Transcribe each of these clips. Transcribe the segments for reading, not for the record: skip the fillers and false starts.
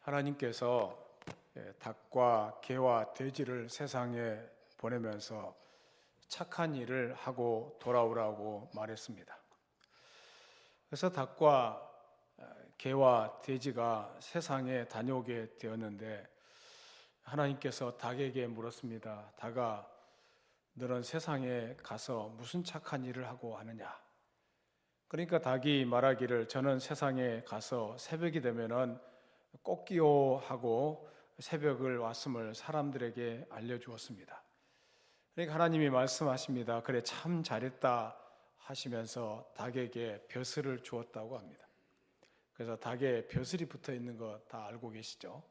하나님께서 닭과 개와 돼지를 세상에 보내면서 착한 일을 하고 돌아오라고 말했습니다. 그래서 닭과 개와 돼지가 세상에 다녀오게 되었는데 하나님께서 닭에게 물었습니다. 닭아, 너는 세상에 가서 무슨 착한 일을 하고 하느냐? 그러니까 닭이 말하기를 저는 세상에 가서 새벽이 되면은 꽃기호 하고 새벽을 왔음을 사람들에게 알려주었습니다. 그러니까 하나님이 말씀하십니다. 그래 참 잘했다 하시면서 닭에게 벼슬을 주었다고 합니다. 그래서 닭에 벼슬이 붙어 있는 거 다 알고 계시죠?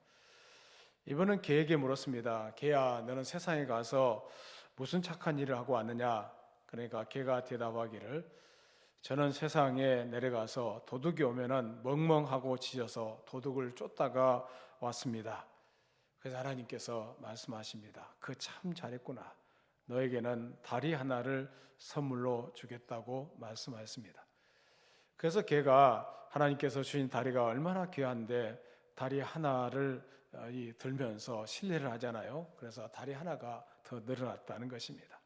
이번은 개에게 물었습니다. 개야, 너는 세상에 가서 무슨 착한 일을 하고 왔느냐? 그러니까 개가 대답하기를 저는 세상에 내려가서 도둑이 오면은 멍멍하고 짖어서 도둑을 쫓다가 왔습니다. 그래서 하나님께서 말씀하십니다. 그 참 잘했구나. 너에게는 다리 하나를 선물로 주겠다고 말씀하셨습니다. 그래서 개가 하나님께서 주신 다리가 얼마나 귀한데 다리 하나를 들면서 신뢰를 하잖아요. 그래서 다리 하나가 더 늘어났다는 것입니다.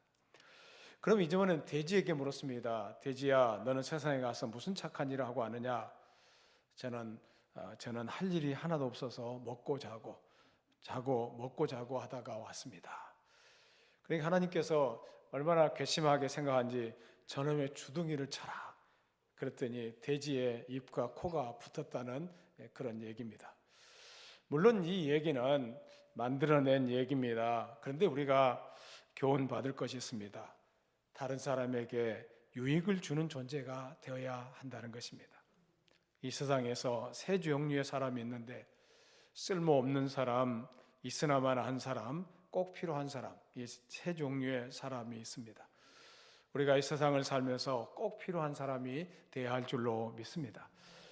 그럼 이번엔 돼지에게 물었습니다. 돼지야, 너는 세상에 가서 무슨 착한 일을 하고 왔느냐? 저는 할 일이 하나도 없어서 먹고 자고 하다가 왔습니다. 그러니까 하나님께서 얼마나 괘씸하게 생각한지 저놈의 주둥이를 쳐라. 그랬더니 돼지의 입과 코가 붙었다는 그런 얘기입니다. 물론 이 얘기는 만들어낸 얘기입니다. 그런데 우리가 교훈 받을 것이 있습니다. 다른 사람에게 유익을 주는 존재가 되어야 한다는 것입니다. 이 세상에서 세 종류의 사람이 있는데 쓸모없는 사람, 있으나만 한 사람, 꼭 필요한 사람, 이 세 종류의 사람이 있습니다. 우리가 이 세상을 살면서 꼭 필요한 사람이 되어야 할 줄로 믿습니다.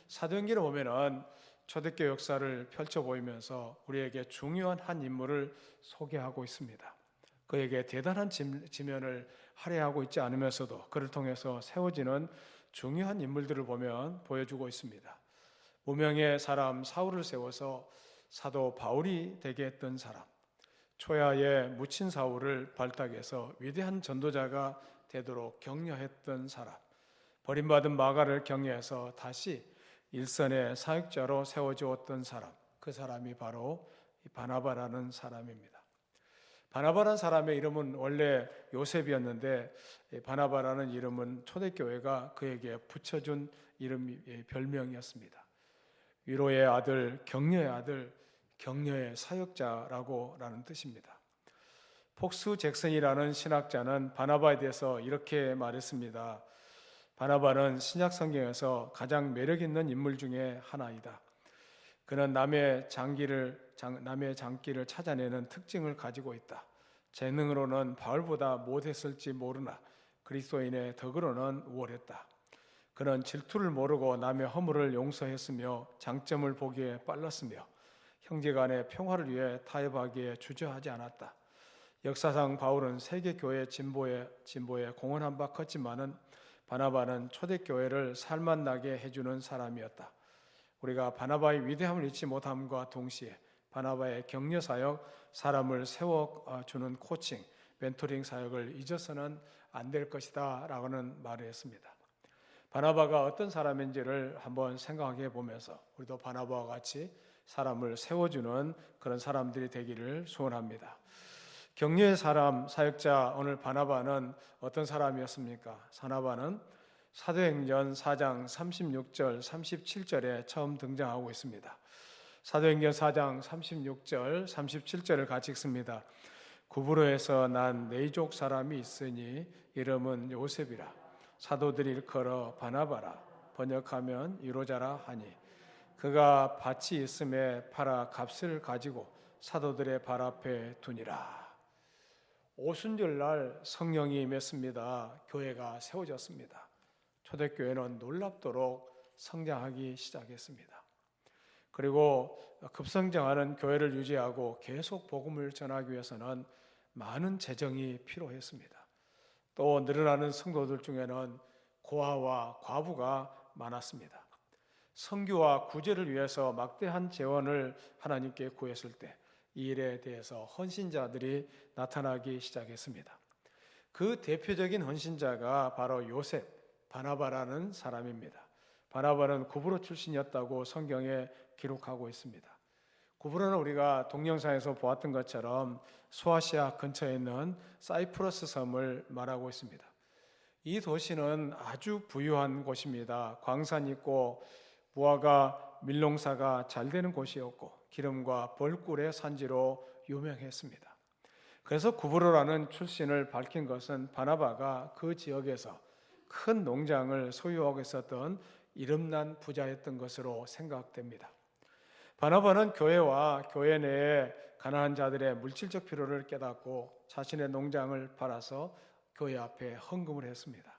사도행전을 보면은 초대교회 역사를 펼쳐 보이면서 우리에게 중요한 한 인물을 소개하고 있습니다. 그에게 대단한 지면을 할애하고 있지 않으면서도 그를 통해서 세워지는 중요한 인물들을 보여주고 있습니다. 무명의 사람 사울을 세워서 사도 바울이 되게 했던 사람, 초야에 묻힌 사울을 발탁해서 위대한 전도자가 되도록 격려했던 사람, 버림받은 마가를 격려해서 다시 일선의 사역자로 세워주었던 사람, 그 사람이 바로 바나바라는 사람입니다. 바나바라는 사람의 이름은 원래 요셉이었는데 바나바라는 이름은 초대교회가 그에게 붙여준 별명이었습니다. 위로의 아들, 격려의 사역자라는 뜻입니다. 폭스 잭슨이라는 신학자는 바나바에 대해서 이렇게 말했습니다. 바나바는 신약 성경에서 가장 매력 있는 인물 중에 하나이다. 그는 남의 장기를 찾아내는 특징을 가지고 있다. 재능으로는 바울보다 못했을지 모르나 그리스도인의 덕으로는 우월했다. 그는 질투를 모르고 남의 허물을 용서했으며 장점을 보기에 빨랐으며 형제간의 평화를 위해 타협하기에 주저하지 않았다. 역사상 바울은 세계 교회 진보에 공헌한 바 컸지만은 바나바는 초대교회를 살맛나게 해주는 사람이었다. 우리가 바나바의 위대함을 잊지 못함과 동시에 바나바의 격려 사역, 사람을 세워주는 코칭, 멘토링 사역을 잊어서는 안 될 것이다 라고는 말을 했습니다. 바나바가 어떤 사람인지를 한번 생각해 보면서 우리도 바나바와 같이 사람을 세워주는 그런 사람들이 되기를 소원합니다. 격려의 사람, 사역자, 오늘 바나바는 어떤 사람이었습니까? 바나바는 사도행전 4장 36절, 37절에 처음 등장하고 있습니다. 사도행전 4장 36절, 37절을 같이 읽습니다. 구브로에서 난 네이족 사람이 있으니 이름은 요셉이라. 사도들이 일컬어 바나바라. 번역하면 이로자라 하니 그가 밭이 있음에 팔아 값을 가지고 사도들의 발 앞에 두니라. 오순절날 성령이 임했습니다. 교회가 세워졌습니다. 초대교회는 놀랍도록 성장하기 시작했습니다. 그리고 급성장하는 교회를 유지하고 계속 복음을 전하기 위해서는 많은 재정이 필요했습니다. 또 늘어나는 성도들 중에는 고아와 과부가 많았습니다. 선교와 구제를 위해서 막대한 재원을 하나님께 구했을 때 이 일에 대해서 헌신자들이 나타나기 시작했습니다. 그 대표적인 헌신자가 바로 요셉, 바나바라는 사람입니다. 바나바는 구브로 출신이었다고 성경에 기록하고 있습니다. 구브로는 우리가 동영상에서 보았던 것처럼 소아시아 근처에 있는 사이프러스 섬을 말하고 있습니다. 이 도시는 아주 부유한 곳입니다. 광산이 있고 무화과 밀농사가 잘 되는 곳이었고 기름과 벌꿀의 산지로 유명했습니다. 그래서 구브로라는 출신을 밝힌 것은 바나바가 그 지역에서 큰 농장을 소유하고 있었던 이름난 부자였던 것으로 생각됩니다. 바나바는 교회와 교회 내에 가난한 자들의 물질적 필요를 깨닫고 자신의 농장을 팔아서 교회 앞에 헌금을 했습니다.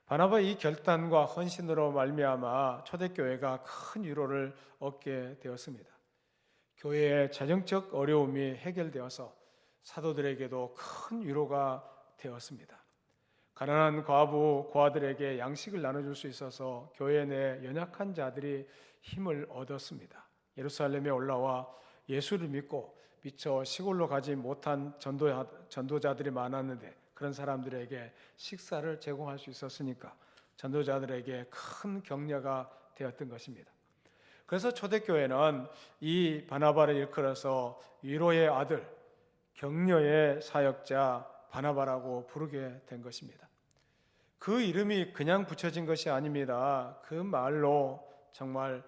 바나바의 이 결단과 헌신으로 말미암아 초대교회가 큰 위로를 얻게 되었습니다. 교회의 재정적 어려움이 해결되어서 사도들에게도 큰 위로가 되었습니다. 가난한 과부, 고아들에게 양식을 나눠줄 수 있어서 교회 내 연약한 자들이 힘을 얻었습니다. 예루살렘에 올라와 예수를 믿고 미처 시골로 가지 못한 전도자들이 많았는데 그런 사람들에게 식사를 제공할 수 있었으니까 전도자들에게 큰 격려가 되었던 것입니다. 그래서 초대교회는 이 바나바를 일컬어서 위로의 아들, 격려의 사역자 바나바라고 부르게 된 것입니다. 그 이름이 그냥 붙여진 것이 아닙니다. 그 말로 정말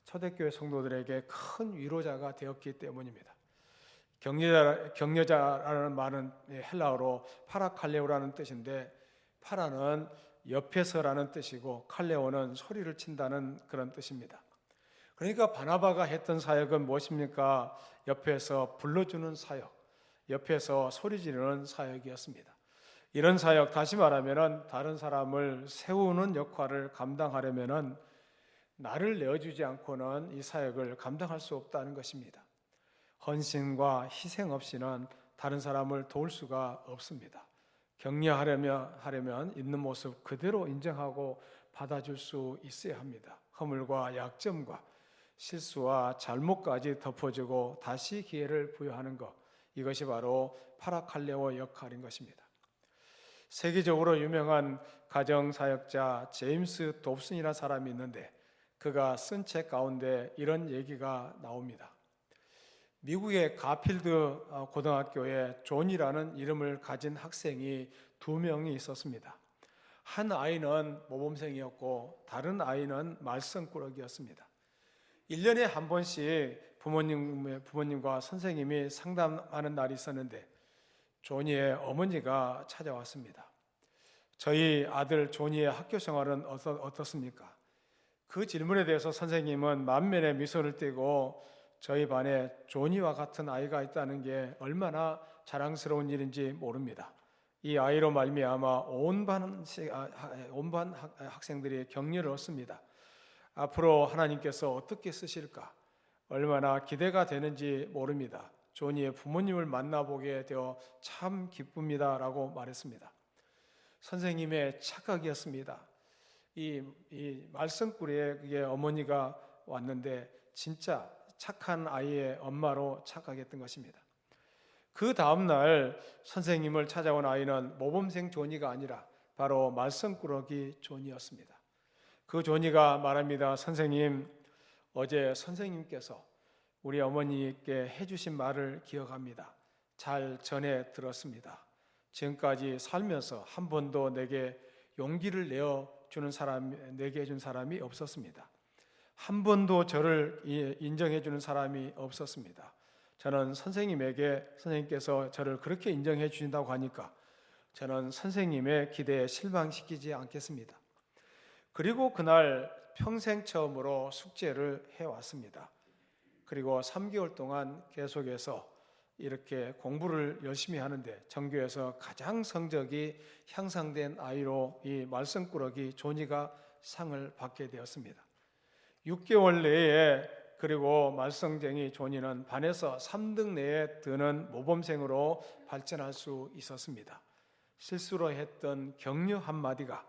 초대교회 성도들에게 큰 위로자가 되었기 때문입니다. 격려자라는 말은 헬라어로 파라칼레오라는 뜻인데 파라는 옆에서라는 뜻이고 칼레오는 소리를 친다는 그런 뜻입니다. 그러니까 바나바가 했던 사역은 무엇입니까? 옆에서 불러주는 사역, 옆에서 소리 지르는 사역이었습니다. 이런 사역, 다시 말하면 다른 사람을 세우는 역할을 감당하려면 나를 내어주지 않고는 이 사역을 감당할 수 없다는 것입니다. 헌신과 희생 없이는 다른 사람을 도울 수가 없습니다. 격려하려면 있는 모습 그대로 인정하고 받아줄 수 있어야 합니다. 허물과 약점과 실수와 잘못까지 덮어주고 다시 기회를 부여하는 것, 이것이 바로 파라칼레오 역할인 것입니다. 세계적으로 유명한 가정사역자 제임스 dobson이라는 사람이 있는데 그가 쓴 책 가운데 이런 얘기가 나옵니다. 미국의 가필드 고등학교에 존이라는 이름을 가진 학생이 2명이 있었습니다. 한 아이는 모범생이었고 다른 아이는 말썽꾸러기였습니다. 1년에 한 번씩 부모님과 선생님이 상담하는 날이 있었는데 조니의 어머니가 찾아왔습니다. 저희 아들 조니의 학교 생활은 어떻습니까? 그 질문에 대해서 선생님은 만면에 미소를 띠고 저희 반에 조니와 같은 아이가 있다는 게 얼마나 자랑스러운 일인지 모릅니다. 이 아이로 말미암아 온 반 학생들이 격려를 얻습니다. 앞으로 하나님께서 어떻게 쓰실까? 얼마나 기대가 되는지 모릅니다. 조니의 부모님을 만나보게 되어 참 기쁩니다 라고 말했습니다. 선생님의 착각이었습니다. 이 말썽꾸리의 어머니가 왔는데 진짜 착한 아이의 엄마로 착각했던 것입니다. 그 다음날 선생님을 찾아온 아이는 모범생 조니가 아니라 바로 말썽꾸러기 조니였습니다. 그 조니가 말합니다. 선생님, 어제 선생님께서 우리 어머니께 해주신 말을 기억합니다. 잘 전해 들었습니다. 지금까지 살면서 한 번도 내게 용기를 내게 해준 사람이 없었습니다. 한 번도 저를 인정해 주는 사람이 없었습니다. 저는 선생님께서 저를 그렇게 인정해 주신다고 하니까 저는 선생님의 기대에 실망시키지 않겠습니다. 그리고 그날 평생 처음으로 숙제를 해왔습니다. 그리고 3개월 동안 계속해서 이렇게 공부를 열심히 하는데 전교에서 가장 성적이 향상된 아이로 이 말썽꾸러기 조니가 상을 받게 되었습니다. 6개월 내에 그리고 말썽쟁이 조니는 반에서 3등 내에 드는 모범생으로 발전할 수 있었습니다. 실수로 했던 격려 한마디가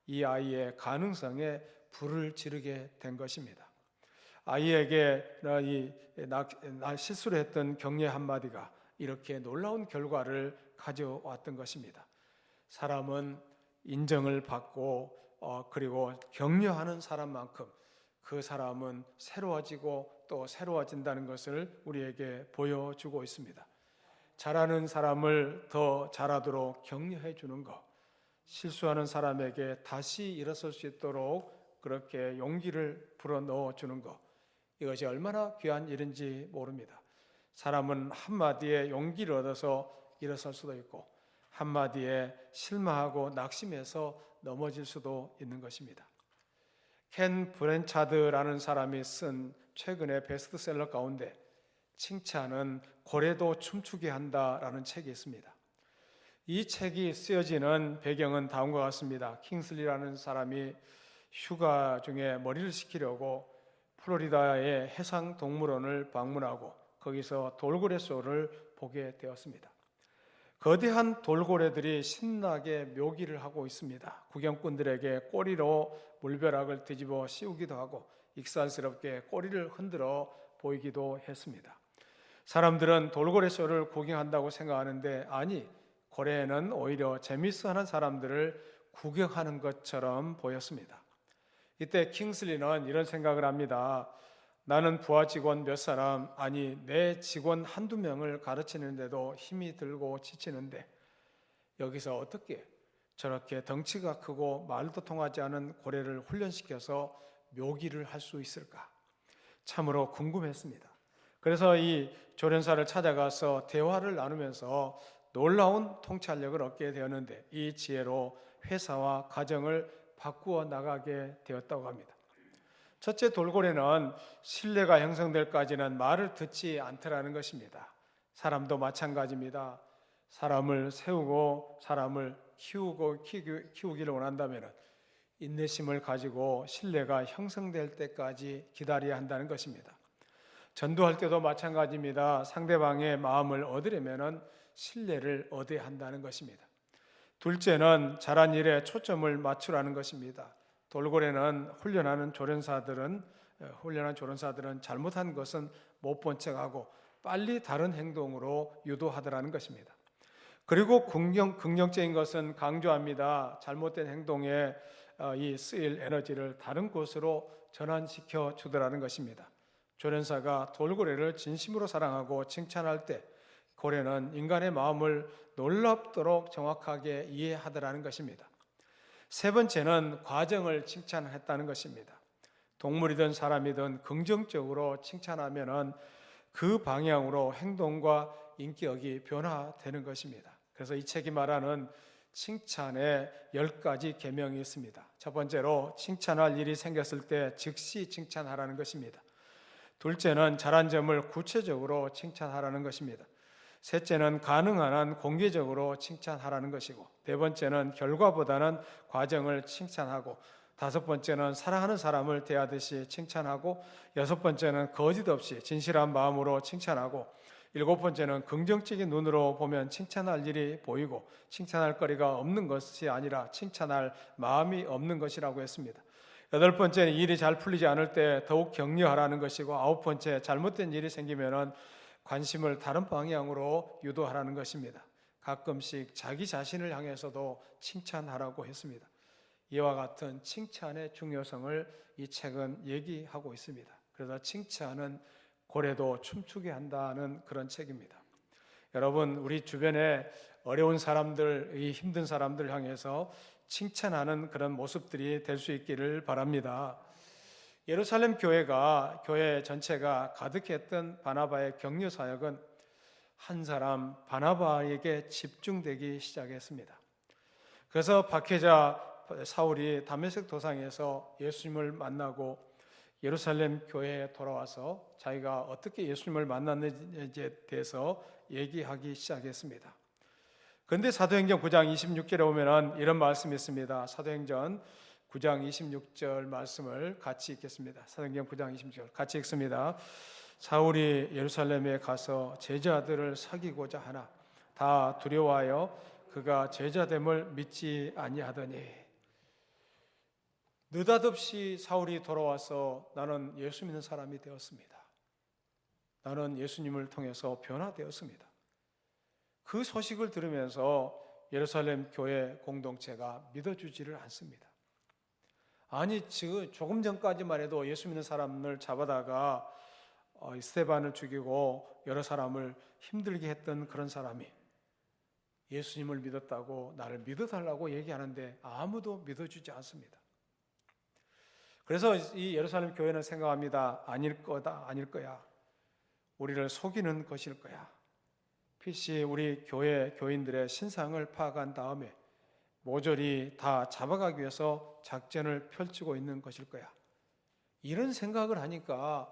이 아이의 가능성에 불을 지르게 된 것입니다. 아이에게 실수를 했던 격려 한마디가 이렇게 놀라운 결과를 가져왔던 것입니다. 사람은 인정을 받고 그리고 격려하는 사람만큼 그 사람은 새로워지고 또 새로워진다는 것을 우리에게 보여주고 있습니다. 잘하는 사람을 더 잘하도록 격려해 주는 것, 실수하는 사람에게 다시 일어설 수 있도록 그렇게 용기를 불어넣어 주는 것, 이것이 얼마나 귀한 일인지 모릅니다. 사람은 한마디에 용기를 얻어서 일어설 수도 있고 한마디에 실망하고 낙심해서 넘어질 수도 있는 것입니다. 켄 브랜차드라는 사람이 쓴 최근의 베스트셀러 가운데 칭찬은 고래도 춤추게 한다라는 책이 있습니다. 이 책이 쓰여지는 배경은 다음과 같습니다. 킹슬리라는 사람이 휴가 중에 머리를 식히려고 플로리다의 해상동물원을 방문하고 거기서 돌고래 쇼를 보게 되었습니다. 거대한 돌고래들이 신나게 묘기를 하고 있습니다. 구경꾼들에게 꼬리로 물벼락을 뒤집어 씌우기도 하고 익살스럽게 꼬리를 흔들어 보이기도 했습니다. 사람들은 돌고래 쇼를 구경한다고 생각하는데 아니, 고래는 오히려 재밌어하는 사람들을 구경하는 것처럼 보였습니다. 이때 킹슬리는 이런 생각을 합니다. 나는 부하 직원 몇 사람, 아니 내 직원 한두 명을 가르치는데도 힘이 들고 지치는데 여기서 어떻게 저렇게 덩치가 크고 말도 통하지 않은 고래를 훈련시켜서 묘기를 할 수 있을까? 참으로 궁금했습니다. 그래서 이 조련사를 찾아가서 대화를 나누면서 놀라운 통찰력을 얻게 되었는데 이 지혜로 회사와 가정을 바꾸어 나가게 되었다고 합니다. 첫째, 돌고래는 신뢰가 형성될까지는 말을 듣지 않더라는 것입니다. 사람도 마찬가지입니다. 사람을 세우고 사람을 키우기를 원한다면 인내심을 가지고 신뢰가 형성될 때까지 기다려야 한다는 것입니다. 전도할 때도 마찬가지입니다. 상대방의 마음을 얻으려면 신뢰를 얻어야 한다는 것입니다. 둘째는 잘한 일에 초점을 맞추라는 것입니다. 돌고래는 훈련하는 조련사들은 잘못한 것은 못 본 척하고 빨리 다른 행동으로 유도하더라는 것입니다. 그리고 긍정적인 것은 강조합니다. 잘못된 행동에 이 쓰일 에너지를 다른 곳으로 전환시켜 주더라는 것입니다. 조련사가 돌고래를 진심으로 사랑하고 칭찬할 때 고래는 인간의 마음을 놀랍도록 정확하게 이해하더라는 것입니다. 세 번째는 과정을 칭찬했다는 것입니다. 동물이든 사람이든 긍정적으로 칭찬하면 그 방향으로 행동과 인격이 변화되는 것입니다. 그래서 이 책이 말하는 칭찬의 10가지 계명이 있습니다. 첫 번째로 칭찬할 일이 생겼을 때 즉시 칭찬하라는 것입니다. 둘째는 잘한 점을 구체적으로 칭찬하라는 것입니다. 셋째는 가능한 한 공개적으로 칭찬하라는 것이고, 네 번째는 결과보다는 과정을 칭찬하고, 다섯 번째는 사랑하는 사람을 대하듯이 칭찬하고, 여섯 번째는 거짓 없이 진실한 마음으로 칭찬하고, 일곱 번째는 긍정적인 눈으로 보면 칭찬할 일이 보이고 칭찬할 거리가 없는 것이 아니라 칭찬할 마음이 없는 것이라고 했습니다. 여덟 번째는 일이 잘 풀리지 않을 때 더욱 격려하라는 것이고, 아홉 번째 잘못된 일이 생기면은 관심을 다른 방향으로 유도하라는 것입니다. 가끔씩 자기 자신을 향해서도 칭찬하라고 했습니다. 이와 같은 칭찬의 중요성을 이 책은 얘기하고 있습니다. 그래서 칭찬은 고래도 춤추게 한다는 그런 책입니다. 여러분, 우리 주변에 어려운 사람들, 이 힘든 사람들 향해서 칭찬하는 그런 모습들이 될 수 있기를 바랍니다. 예루살렘 교회 전체가 가득했던 바나바의 격려 사역은 한 사람 바나바에게 집중되기 시작했습니다. 그래서 박해자 사울이 다메섹 도상에서 예수님을 만나고 예루살렘 교회에 돌아와서 자기가 어떻게 예수님을 만났는지에 대해서 얘기하기 시작했습니다. 그런데 사도행전 9장 26절에 보면 이런 말씀이 있습니다. 사도행전 9장 26절 말씀을 같이 읽겠습니다. 사도행전 9장 26절 같이 읽습니다. 사울이 예루살렘에 가서 제자들을 사귀고자 하나 다 두려워하여 그가 제자됨을 믿지 아니하더니. 느닷없이 사울이 돌아와서 나는 예수 믿는 사람이 되었습니다. 나는 예수님을 통해서 변화되었습니다. 그 소식을 들으면서 예루살렘 교회 공동체가 믿어주지를 않습니다. 아니, 지금 조금 전까지만 해도 예수 믿는 사람을 잡아다가 스데반을 죽이고 여러 사람을 힘들게 했던 그런 사람이 예수님을 믿었다고 나를 믿어달라고 얘기하는데 아무도 믿어주지 않습니다. 그래서 이 예루살렘 교회는 생각합니다. 아닐 거다, 아닐 거야. 우리를 속이는 것일 거야. 필시 우리 교인들의 신상을 파악한 다음에 모조리 다 잡아가기 위해서 작전을 펼치고 있는 것일 거야. 이런 생각을 하니까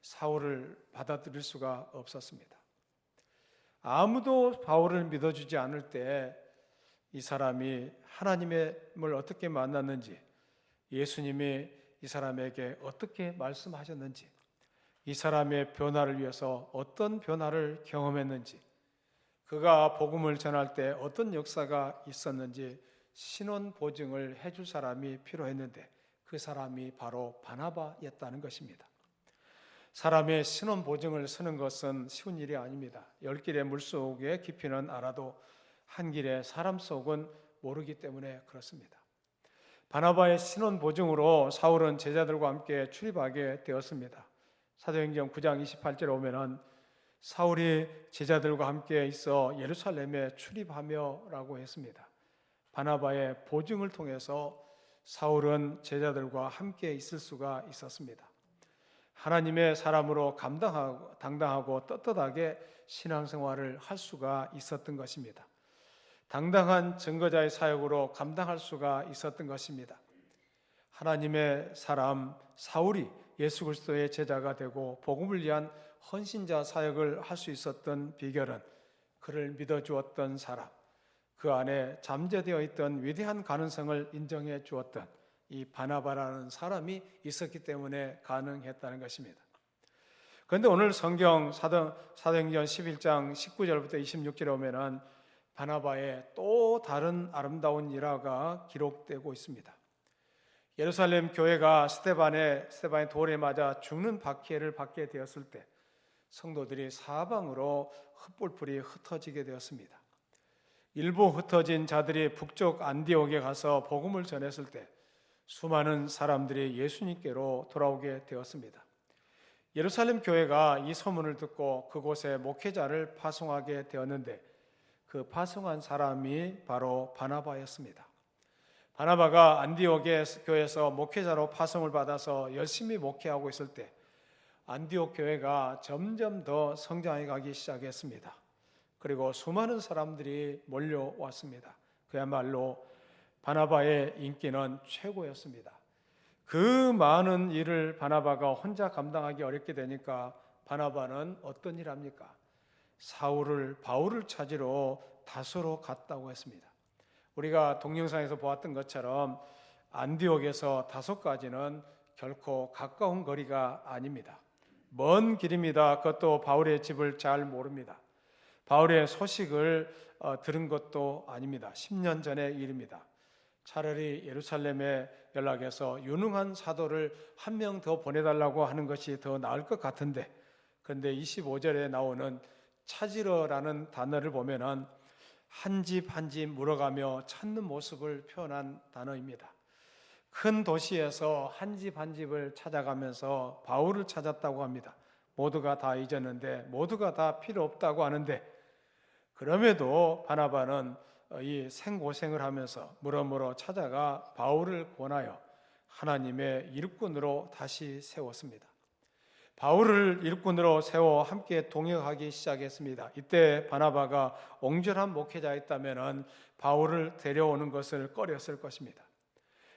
사울을 받아들일 수가 없었습니다. 아무도 바울을 믿어주지 않을 때 이 사람이 하나님을 어떻게 만났는지, 예수님이 이 사람에게 어떻게 말씀하셨는지, 이 사람의 변화를 위해서 어떤 변화를 경험했는지, 그가 복음을 전할 때 어떤 역사가 있었는지 신원 보증을 해줄 사람이 필요했는데 그 사람이 바로 바나바였다는 것입니다. 사람의 신원 보증을 쓰는 것은 쉬운 일이 아닙니다. 10길의 물속의 깊이는 알아도 한 길의 사람 속은 모르기 때문에 그렇습니다. 바나바의 신원 보증으로 사울은 제자들과 함께 출입하게 되었습니다. 사도행전 9장 28절에 오면은 사울이 제자들과 함께 있어 예루살렘에 출입하며 라고 했습니다. 바나바의 보증을 통해서 사울은 제자들과 함께 있을 수가 있었습니다. 하나님의 사람으로 당당하고 떳떳하게 신앙생활을 할 수가 있었던 것입니다. 당당한 증거자의 사역으로 감당할 수가 있었던 것입니다. 하나님의 사람 사울이 예수 그리스도의 제자가 되고 복음을 위한 헌신자 사역을 할 수 있었던 비결은 그를 믿어주었던 사람, 그 안에 잠재되어 있던 위대한 가능성을 인정해 주었던 이 바나바라는 사람이 있었기 때문에 가능했다는 것입니다. 그런데 오늘 성경 사도행전 11장 19절부터 26절에 오면은 바나바의 또 다른 아름다운 일화가 기록되고 있습니다. 예루살렘 교회가 스데반의 돌에 맞아 죽는 박해를 받게 되었을 때 성도들이 사방으로 흩불이 흩어지게 되었습니다. 일부 흩어진 자들이 북쪽 안디옥에 가서 복음을 전했을 때 수많은 사람들이 예수님께로 돌아오게 되었습니다. 예루살렘 교회가 이 소문을 듣고 그곳에 목회자를 파송하게 되었는데 그 파송한 사람이 바로 바나바였습니다. 바나바가 안디옥의 교회에서 목회자로 파송을 받아서 열심히 목회하고 있을 때 안디옥 교회가 점점 더 성장해 가기 시작했습니다. 그리고 수많은 사람들이 몰려왔습니다. 그야말로 바나바의 인기는 최고였습니다. 그 많은 일을 바나바가 혼자 감당하기 어렵게 되니까 바나바는 어떤 일 합니까? 바울을 찾으러 다소로 갔다고 했습니다. 우리가 동영상에서 보았던 것처럼 안디옥에서 다소까지는 결코 가까운 거리가 아닙니다. 먼 길입니다. 그것도 바울의 집을 잘 모릅니다. 바울의 소식을 들은 것도 아닙니다. 10년 전의 일입니다. 차라리 예루살렘에 연락해서 유능한 사도를 한 명 더 보내달라고 하는 것이 더 나을 것 같은데, 그런데 25절에 나오는 찾으러라는 단어를 보면은 한 집 한 집 물어가며 찾는 모습을 표현한 단어입니다. 큰 도시에서 한 집 한 집을 찾아가면서 바울을 찾았다고 합니다. 모두가 다 잊었는데, 모두가 다 필요 없다고 하는데, 그럼에도 바나바는 이 생고생을 하면서 물어물어 찾아가 바울을 권하여 하나님의 일꾼으로 다시 세웠습니다. 바울을 일꾼으로 세워 함께 동역하기 시작했습니다. 이때 바나바가 옹졸한 목회자였다면 바울을 데려오는 것을 꺼렸을 것입니다.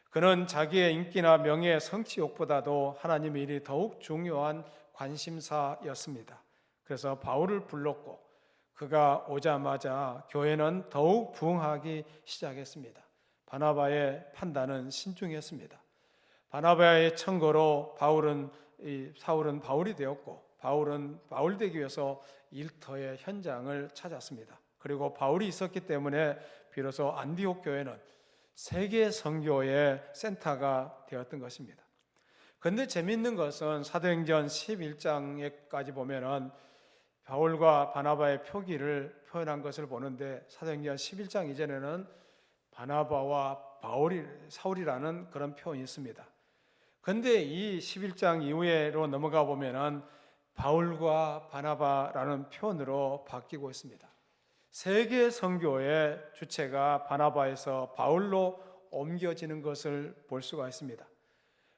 그는 자기의 인기나 명예, 성취욕보다도 하나님의 일이 더욱 중요한 관심사였습니다. 그래서 바울을 불렀고 그가 오자마자 교회는 더욱 부흥하기 시작했습니다. 바나바의 판단은 신중했습니다. 바나바의 청거로 사울은 바울이 되었고 바울은 바울 되기 위해서 일터의 현장을 찾았습니다. 그리고 바울이 있었기 때문에 비로소 안디옥 교회는 세계 선교의 센터가 되었던 것입니다. 그런데 재미있는 것은 사도행전 11장에까지 보면은 바울과 바나바의 표기를 표현한 것을 보는데, 사도행전 11장 이전에는 바나바와 사울이라는 그런 표현이 있습니다. 그런데 이 11장 이후로 넘어가 보면은 바울과 바나바라는 표현으로 바뀌고 있습니다. 세계 선교의 주체가 바나바에서 바울로 옮겨지는 것을 볼 수가 있습니다.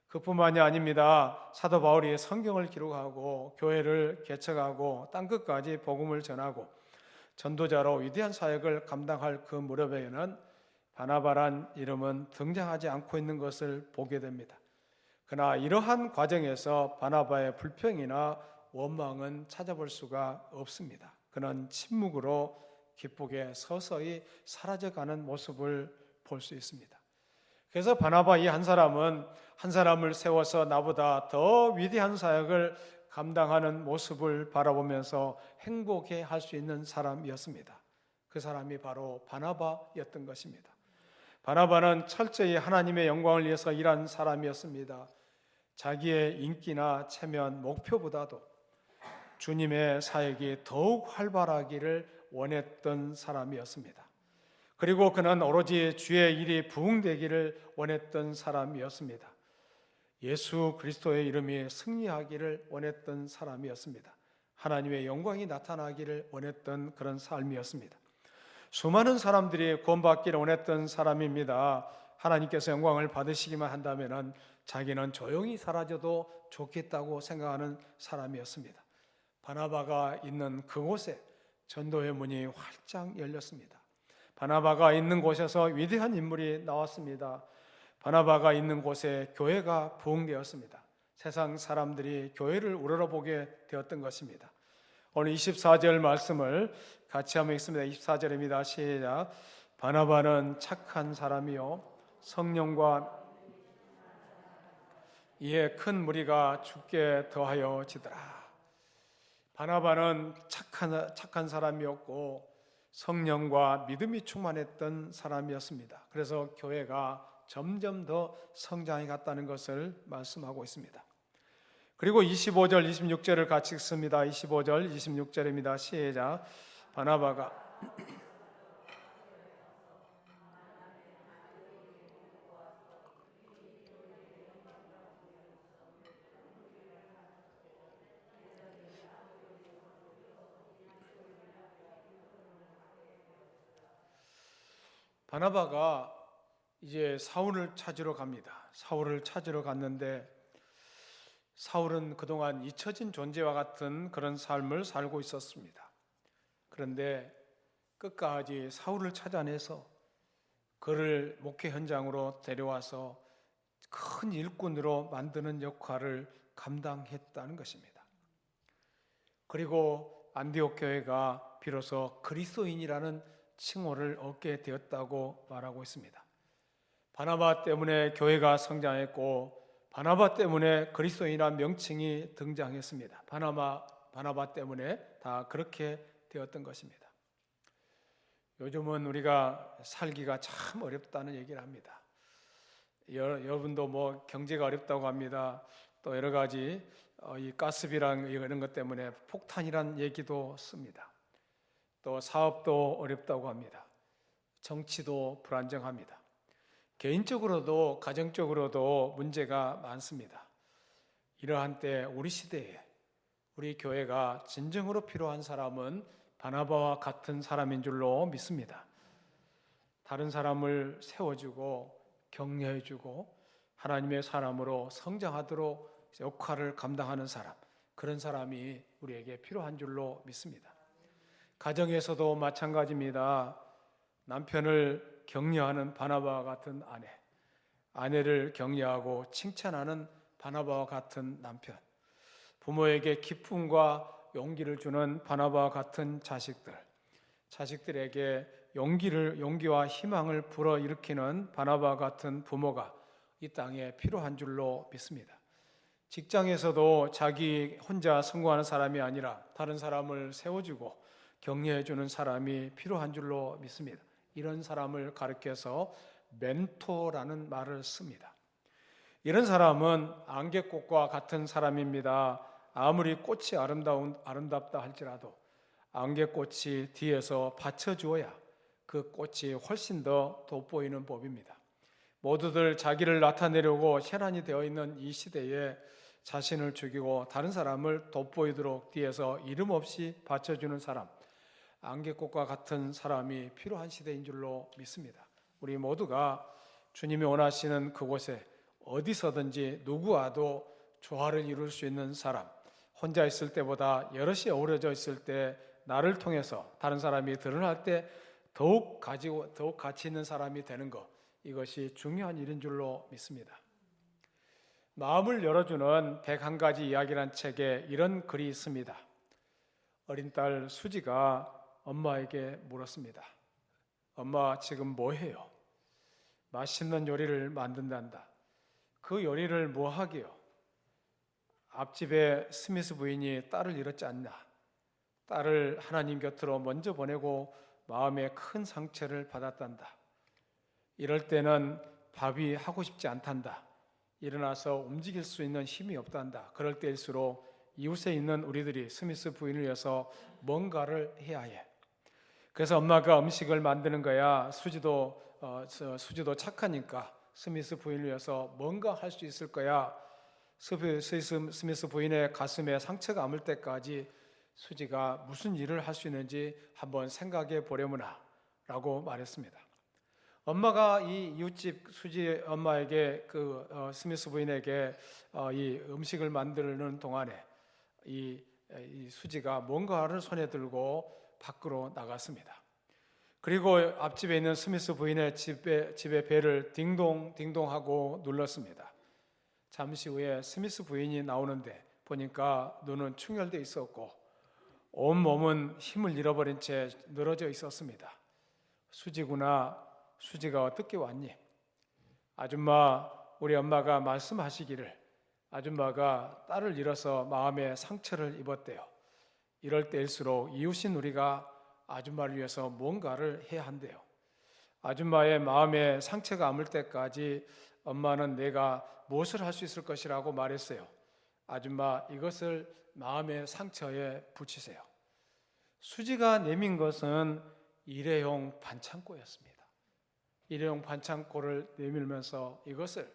그뿐만이 아닙니다. 사도 바울이 성경을 기록하고 교회를 개척하고 땅끝까지 복음을 전하고 전도자로 위대한 사역을 감당할 그 무렵에는 바나바란 이름은 등장하지 않고 있는 것을 보게 됩니다. 그러나 이러한 과정에서 바나바의 불평이나 원망은 찾아볼 수가 없습니다. 그는 침묵으로 기쁘게 서서히 사라져가는 모습을 볼 수 있습니다. 그래서 바나바 이 한 사람은 한 사람을 세워서 나보다 더 위대한 사역을 감당하는 모습을 바라보면서 행복해 할 수 있는 사람이었습니다. 그 사람이 바로 바나바였던 것입니다. 바나바는 철저히 하나님의 영광을 위해서 일한 사람이었습니다. 자기의 인기나 체면, 목표보다도 주님의 사역이 더욱 활발하기를 원했던 사람이었습니다. 그리고 그는 오로지 주의 일이 부흥되기를 원했던 사람이었습니다. 예수 그리스도의 이름이 승리하기를 원했던 사람이었습니다. 하나님의 영광이 나타나기를 원했던 그런 삶이었습니다. 수많은 사람들이 구원받기를 원했던 사람입니다. 하나님께서 영광을 받으시기만 한다면 자기는 조용히 사라져도 좋겠다고 생각하는 사람이었습니다. 바나바가 있는 그곳에 전도의 문이 활짝 열렸습니다. 바나바가 있는 곳에서 위대한 인물이 나왔습니다. 바나바가 있는 곳에 교회가 부흥되었습니다. 세상 사람들이 교회를 우러러보게 되었던 것입니다. 오늘 24절 말씀을 같이 한번 읽습니다. 24절입니다. 시작. 바나바는 착한 사람이요 성령과 이에 큰 무리가 죽게 더하여 지더라. 바나바는 착한 사람이었고 성령과 믿음이 충만했던 사람이었습니다. 그래서 교회가 점점 더 성장해 갔다는 것을 말씀하고 있습니다. 그리고 25절, 26절을 같이 읽습니다. 25절, 26절입니다. 시작. 바나바가 바나바가 이제 사울을 찾으러 갑니다. 사울을 찾으러 갔는데 사울은 그동안 잊혀진 존재와 같은 그런 삶을 살고 있었습니다. 그런데 끝까지 사울을 찾아내서 그를 목회 현장으로 데려와서 큰 일꾼으로 만드는 역할을 감당했다는 것입니다. 그리고 안디옥 교회가 비로소 그리스도인이라는 칭호를 얻게 되었다고 말하고 있습니다. 바나바 때문에 교회가 성장했고 바나바 때문에 그리스도인이라는 명칭이 등장했습니다. 바나바 때문에 다 그렇게 되었던 것입니다. 요즘은 우리가 살기가 참 어렵다는 얘기를 합니다. 여러분도 뭐 경제가 어렵다고 합니다. 또 여러 가지 이 가스비랑 이런 것 때문에 폭탄이란 얘기도 씁니다. 또 사업도 어렵다고 합니다. 정치도 불안정합니다. 개인적으로도 가정적으로도 문제가 많습니다. 이러한 때 우리 시대에 우리 교회가 진정으로 필요한 사람은 바나바와 같은 사람인 줄로 믿습니다. 다른 사람을 세워주고 격려해주고 하나님의 사람으로 성장하도록 역할을 감당하는 사람, 그런 사람이 우리에게 필요한 줄로 믿습니다. 가정에서도 마찬가지입니다. 남편을 격려하는 바나바와 같은 아내를 격려하고 칭찬하는 바나바와 같은 남편, 부모에게 기쁨과 용기를 주는 바나바와 같은 자식들에게 용기와 희망을 불어일으키는 바나바와 같은 부모가 이 땅에 필요한 줄로 믿습니다. 직장에서도 자기 혼자 성공하는 사람이 아니라 다른 사람을 세워주고 격려해주는 사람이 필요한 줄로 믿습니다. 이런 사람을 가르쳐서 멘토라는 말을 씁니다. 이런 사람은 안개꽃과 같은 사람입니다. 아무리 꽃이 아름답다 할지라도 안개꽃이 뒤에서 받쳐주어야 그 꽃이 훨씬 더 돋보이는 법입니다. 모두들 자기를 나타내려고 혈안이 되어 있는 이 시대에 자신을 죽이고 다른 사람을 돋보이도록 뒤에서 이름 없이 받쳐주는 사람, 안개꽃과 같은 사람이 필요한 시대인 줄로 믿습니다. 우리 모두가 주님이 원하시는 그곳에 어디서든지 누구와도 조화를 이룰 수 있는 사람, 혼자 있을 때보다 여럿이 어우러져 있을 때 나를 통해서 다른 사람이 드러날 때 더욱 가치 있는 사람이 되는 것, 이것이 중요한 일인 줄로 믿습니다. 마음을 열어주는 101가지 이야기란 책에 이런 글이 있습니다. 어린 딸 수지가 엄마에게 물었습니다. 엄마, 지금 뭐 해요? 맛있는 요리를 만든단다. 그 요리를 뭐 하게요? 앞집에 스미스 부인이 딸을 잃었지 않나? 딸을 하나님 곁으로 먼저 보내고 마음에 큰 상처를 받았단다. 이럴 때는 밥이 하고 싶지 않단다. 일어나서 움직일 수 있는 힘이 없단다. 그럴 때일수록 이웃에 있는 우리들이 스미스 부인을 위해서 뭔가를 해야 해. 그래서 엄마가 음식을 만드는 거야. 수지도 착하니까 스미스 부인을 위해서 뭔가 할 수 있을 거야. 스미스 부인의 가슴에 상처가 아물 때까지 수지가 무슨 일을 할 수 있는지 한번 생각해 보려무나 라고 말했습니다. 엄마가 이 이웃집 수지 엄마에게 스미스 부인에게 이 음식을 만드는 동안에 이 수지가 뭔가를 손에 들고 밖으로 나갔습니다. 그리고 앞집에 있는 스미스 부인의 집에 벨을 딩동하고 눌렀습니다. 잠시 후에 스미스 부인이 나오는데 보니까 눈은 충혈되어 있었고 온몸은 힘을 잃어버린 채 늘어져 있었습니다. 수지구나. 수지가 어떻게 왔니? 아줌마, 우리 엄마가 말씀하시기를 아줌마가 딸을 잃어서 마음에 상처를 입었대요. 이럴 때일수록 이웃인 우리가 아줌마를 위해서 뭔가를 해야 한대요. 아줌마의 마음에 상처가 아물 때까지 엄마는 내가 무엇을 할 수 있을 것이라고 말했어요. 아줌마, 이것을 마음의 상처에 붙이세요. 수지가 내민 것은 일회용 반창고였습니다. 일회용 반창고를 내밀면서 이것을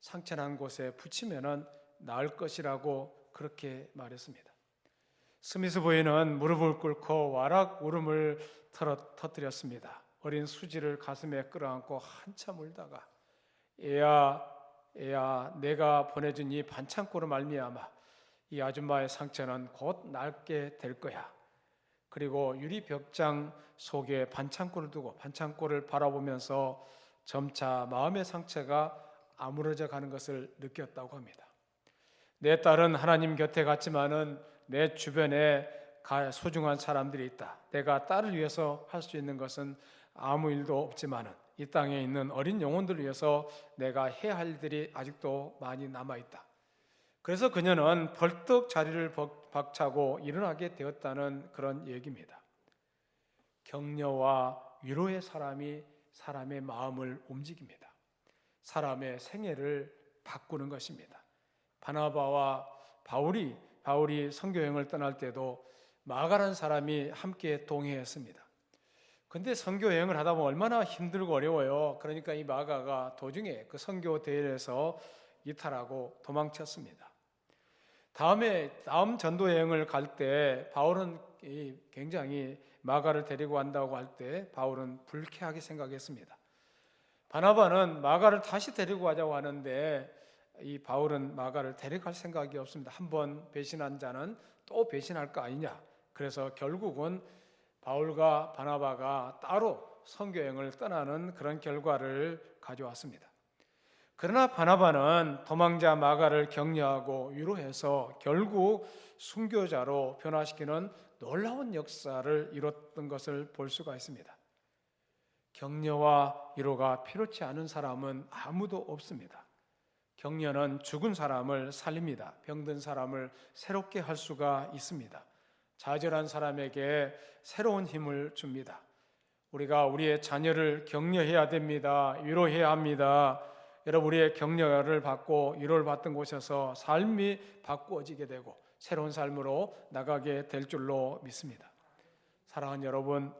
상처난 곳에 붙이면 나을 것이라고 그렇게 말했습니다. 스미스 부인은 무릎을 꿇고 와락 울음을 터뜨렸습니다. 어린 수지를 가슴에 끌어안고 한참 울다가 애야, 내가 보내준 이 반창고로 말미암아 이 아줌마의 상처는 곧 낫게 될 거야. 그리고 유리 벽장 속에 반창고를 두고 반창고를 바라보면서 점차 마음의 상처가 아물어져 가는 것을 느꼈다고 합니다. 내 딸은 하나님 곁에 갔지만은 내 주변에 소중한 사람들이 있다. 내가 딸을 위해서 할 수 있는 것은 아무 일도 없지만은 이 땅에 있는 어린 영혼들을 위해서 내가 해야 할 일들이 아직도 많이 남아 있다. 그래서 그녀는 벌떡 자리를 박차고 일어나게 되었다는 그런 얘기입니다. 격려와 위로의 사람이 사람의 마음을 움직입니다. 사람의 생애를 바꾸는 것입니다. 바나바와 바울이 선교여행을 떠날 때도 마가라는 사람이 함께 동행했습니다. 근데 선교여행을 하다 보면 얼마나 힘들고 어려워요. 그러니까 이 마가가 도중에 그 선교 대회에서 이탈하고 도망쳤습니다. 다음 전도 여행을 갈 때 바울은 굉장히 마가를 데리고 간다고 할 때 바울은 불쾌하게 생각했습니다. 바나바는 마가를 다시 데리고 가자고 하는데 이 바울은 마가를 데려갈 생각이 없습니다. 한번 배신한 자는 또 배신할 거 아니냐. 그래서 결국은 바울과 바나바가 따로 선교여행을 떠나는 그런 결과를 가져왔습니다. 그러나 바나바는 도망자 마가를 격려하고 위로해서 결국 순교자로 변화시키는 놀라운 역사를 이뤘던 것을 볼 수가 있습니다. 격려와 위로가 필요치 않은 사람은 아무도 없습니다. 격려는 죽은 사람을 살립니다. 병든 사람을 새롭게 할 수가 있습니다. 좌절한 사람에게 새로운 힘을 줍니다. 우리가 우리의 자녀를 격려해야 됩니다. 위로해야 합니다. 여러분, 우리의 격려를 받고 위로를 받던 곳에서 삶이 바꾸어지게 되고 새로운 삶으로 나가게 될 줄로 믿습니다. 사랑하는 여러분,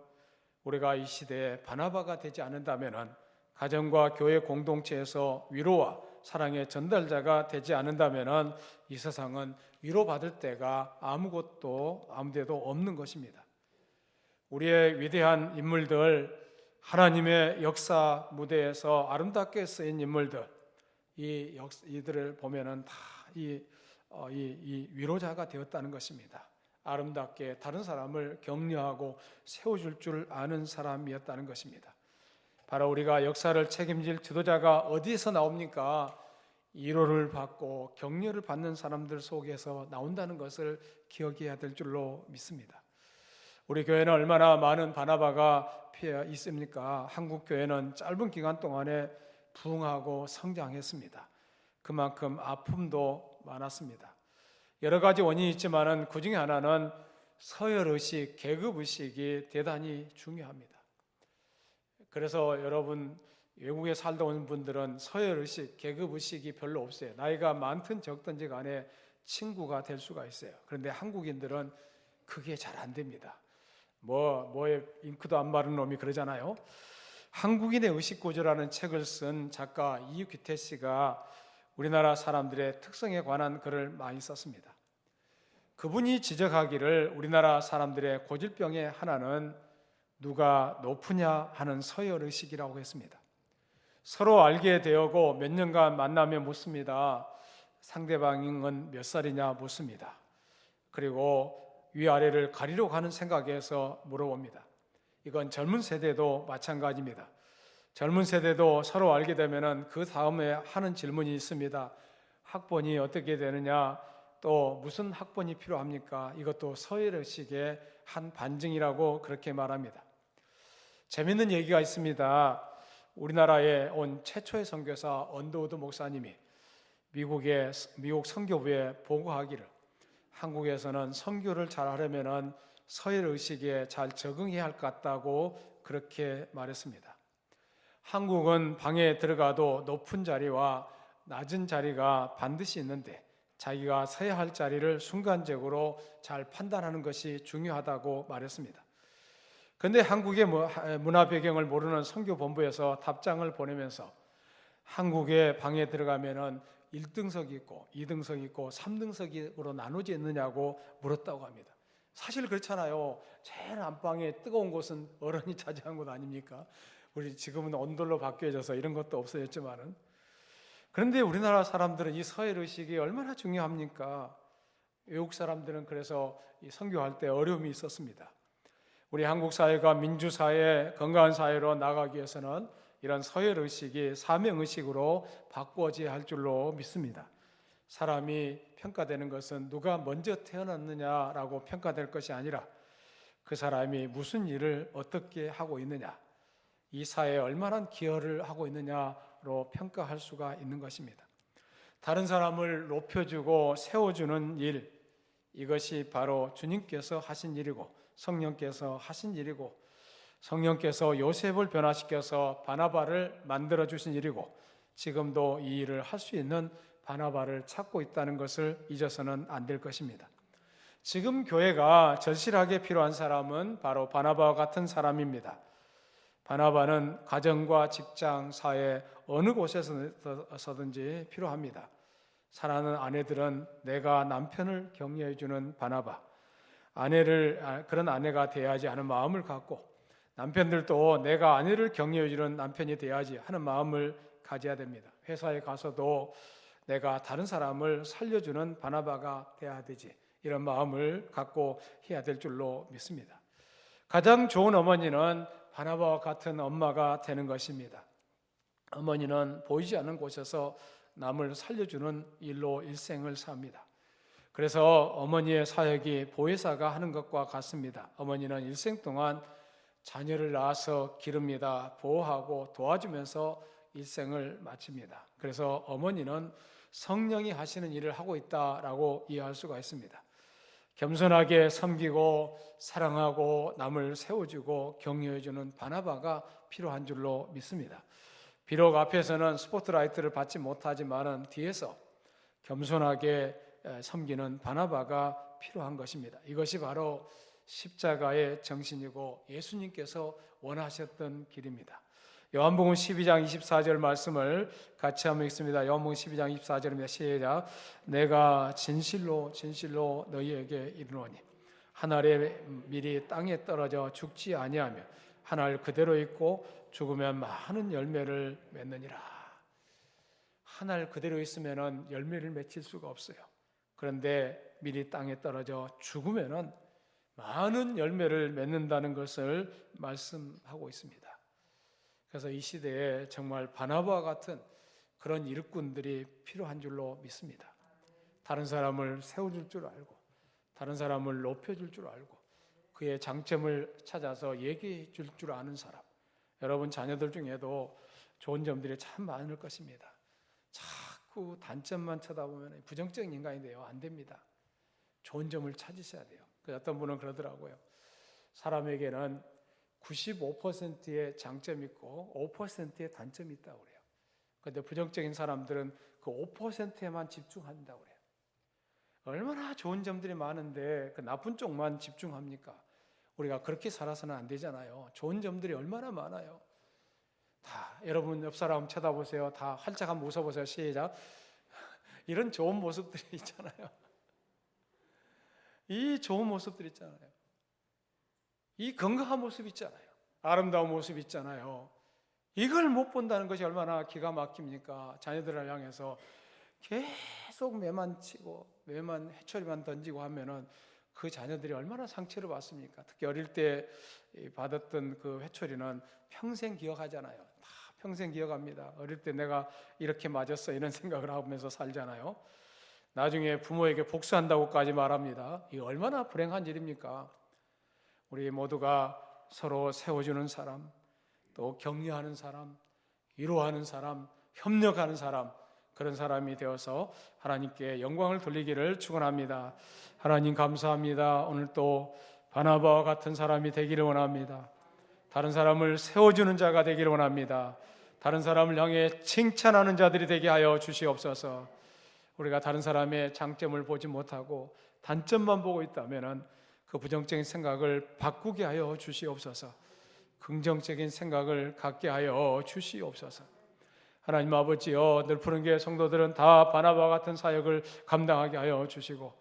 우리가 이 시대에 바나바가 되지 않는다면, 가정과 교회 공동체에서 위로와 사랑의 전달자가 되지 않는다면 이 세상은 위로받을 데가 아무데도 없는 것입니다. 우리의 위대한 인물들, 하나님의 역사 무대에서 아름답게 쓰인 인물들, 이들을 보면은 다 이 위로자가 되었다는 것입니다. 아름답게 다른 사람을 격려하고 세워줄 줄 아는 사람이었다는 것입니다. 바로 우리가 역사를 책임질 지도자가 어디에서 나옵니까? 위로를 받고 격려를 받는 사람들 속에서 나온다는 것을 기억해야 될 줄로 믿습니다. 우리 교회는 얼마나 많은 바나바가 있습니까? 한국 교회는 짧은 기간 동안에 부흥하고 성장했습니다. 그만큼 아픔도 많았습니다. 여러 가지 원인이 있지만은 그 중에 하나는 서열의식, 계급의식이 대단히 중요합니다. 그래서 여러분, 외국에 살다 온 분들은 서열의식, 계급의식이 별로 없어요. 나이가 많든 적든지 간에 친구가 될 수가 있어요. 그런데 한국인들은 그게 잘 안 됩니다. 뭐에 잉크도 안 마른 놈이 그러잖아요. 한국인의 의식구조라는 책을 쓴 작가 이규태 씨가 우리나라 사람들의 특성에 관한 글을 많이 썼습니다. 그분이 지적하기를 우리나라 사람들의 고질병의 하나는 누가 높으냐 하는 서열의식이라고 했습니다. 서로 알게 되었고 몇 년간 만나면 묻습니다. 상대방은 몇 살이냐 묻습니다. 그리고 위아래를 가리려 하는 생각에서 물어봅니다. 이건 젊은 세대도 마찬가지입니다. 젊은 세대도 서로 알게 되면 그 다음에 하는 질문이 있습니다. 학번이 어떻게 되느냐, 또 무슨 학번이 필요합니까? 이것도 서열의식의 한 반증이라고 그렇게 말합니다. 재밌는 얘기가 있습니다. 우리나라에 온 최초의 선교사 언더우드 목사님이 미국 선교부에 보고하기를 한국에서는 선교를 잘 하려면 서열의식에 잘 적응해야 할 것 같다고 그렇게 말했습니다. 한국은 방에 들어가도 높은 자리와 낮은 자리가 반드시 있는데 자기가 서야 할 자리를 순간적으로 잘 판단하는 것이 중요하다고 말했습니다. 그런데 한국의 문화 배경을 모르는 선교본부에서 답장을 보내면서 한국의 방에 들어가면은 1등석이 있고 2등석이 있고 3등석으로 나눠져 있느냐고 물었다고 합니다. 사실 그렇잖아요. 제일 안방에 뜨거운 곳은 어른이 차지한 곳 아닙니까? 우리 지금은 온돌로 바뀌어져서 이런 것도 없어졌지만은, 그런데 우리나라 사람들은 이 서열의식이 얼마나 중요합니까? 외국 사람들은 그래서 이 선교할 때 어려움이 있었습니다. 우리 한국 사회가 민주사회, 건강한 사회로 나가기 위해서는 이런 서열의식이 사명의식으로 바꾸어져야 할 줄로 믿습니다. 사람이 평가되는 것은 누가 먼저 태어났느냐라고 평가될 것이 아니라 그 사람이 무슨 일을 어떻게 하고 있느냐, 이 사회에 얼마나 기여를 하고 있느냐로 평가할 수가 있는 것입니다. 다른 사람을 높여주고 세워주는 일, 이것이 바로 주님께서 하신 일이고 성령께서 하신 일이고 성령께서 요셉을 변화시켜서 바나바를 만들어주신 일이고 지금도 이 일을 할 수 있는 바나바를 찾고 있다는 것을 잊어서는 안 될 것입니다. 지금 교회가 절실하게 필요한 사람은 바로 바나바와 같은 사람입니다. 바나바는 가정과 직장, 사회 어느 곳에서든지 필요합니다. 사랑하는 아내들은 내가 남편을 격려해주는 바나바, 그런 아내가 되어야지 하는 마음을 갖고, 남편들도 내가 아내를 격려해주는 남편이 되어야지 하는 마음을 가져야 됩니다. 회사에 가서도 내가 다른 사람을 살려주는 바나바가 되어야 되지, 이런 마음을 갖고 해야 될 줄로 믿습니다. 가장 좋은 어머니는 바나바와 같은 엄마가 되는 것입니다. 어머니는 보이지 않는 곳에서 남을 살려주는 일로 일생을 삽니다. 그래서 어머니의 사역이 보혜사가 하는 것과 같습니다. 어머니는 일생 동안 자녀를 낳아서 기릅니다. 보호하고 도와주면서 일생을 마칩니다. 그래서 어머니는 성령이 하시는 일을 하고 있다라고 이해할 수가 있습니다. 겸손하게 섬기고 사랑하고 남을 세워주고 격려해주는 바나바가 필요한 줄로 믿습니다. 비록 앞에서는 스포트라이트를 받지 못하지만은 뒤에서 겸손하게 섬기는 바나바가 필요한 것입니다. 이것이 바로 십자가의 정신이고 예수님께서 원하셨던 길입니다. 요한복음 12장 24절 말씀을 같이 한번 읽습니다. 요한복음 12장 24절입니다. 시작. 내가 진실로 진실로 너희에게 이르노니 한 알의 밀이 땅에 떨어져 죽지 아니하며 한 알 그대로 있고 죽으면 많은 열매를 맺느니라. 한 알 그대로 있으면 열매를 맺힐 수가 없어요. 그런데 밀이 땅에 떨어져 죽으면 많은 열매를 맺는다는 것을 말씀하고 있습니다. 그래서 이 시대에 정말 바나바와 같은 그런 일꾼들이 필요한 줄로 믿습니다. 다른 사람을 세워줄 줄 알고 다른 사람을 높여줄 줄 알고 그의 장점을 찾아서 얘기해 줄 줄 아는 사람. 여러분 자녀들 중에도 좋은 점들이 참 많을 것입니다. 자꾸 단점만 쳐다보면 부정적인 인간이 돼요. 안 됩니다. 좋은 점을 찾으셔야 돼요. 어떤 분은 그러더라고요. 사람에게는 95%의 장점이 있고 5%의 단점이 있다고 그래요. 그런데 부정적인 사람들은 그 5%에만 집중한다고 그래요. 얼마나 좋은 점들이 많은데 그 나쁜 쪽만 집중합니까? 우리가 그렇게 살아서는 안 되잖아요. 좋은 점들이 얼마나 많아요. 다 여러분 옆 사람 쳐다보세요. 다 활짝 한번 웃어보세요. 시작. 이런 좋은 모습들이 있잖아요. 이 좋은 모습들 있잖아요. 이 건강한 모습 있잖아요. 아름다운 모습 있잖아요. 이걸 못 본다는 것이 얼마나 기가 막힙니까? 자녀들을 향해서 계속 매만 치고 매만 해초리만 던지고 하면은 그 자녀들이 얼마나 상처를 받습니까? 특히 어릴 때 받았던 그 회초리는 평생 기억하잖아요. 다 평생 기억합니다. 어릴 때 내가 이렇게 맞았어 이런 생각을 하면서 살잖아요. 나중에 부모에게 복수한다고까지 말합니다. 이 얼마나 불행한 일입니까? 우리 모두가 서로 세워주는 사람, 또 격려하는 사람, 위로하는 사람, 협력하는 사람, 그런 사람이 되어서 하나님께 영광을 돌리기를 축원합니다. 하나님 감사합니다. 오늘 또 바나바와 같은 사람이 되기를 원합니다. 다른 사람을 세워주는 자가 되기를 원합니다. 다른 사람을 향해 칭찬하는 자들이 되게 하여 주시옵소서. 우리가 다른 사람의 장점을 보지 못하고 단점만 보고 있다면 그 부정적인 생각을 바꾸게 하여 주시옵소서. 긍정적인 생각을 갖게 하여 주시옵소서. 하나님 아버지여, 늘푸른교회 성도들은 다 바나바와 같은 사역을 감당하게 하여 주시고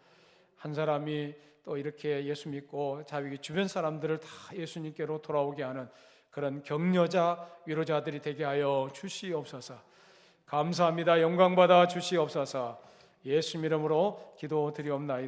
한 사람이 또 이렇게 예수 믿고 자기 주변 사람들을 다 예수님께로 돌아오게 하는 그런 격려자, 위로자들이 되게 하여 주시옵소서. 감사합니다. 영광받아 주시옵소서. 예수 이름으로 기도드리옵나이다.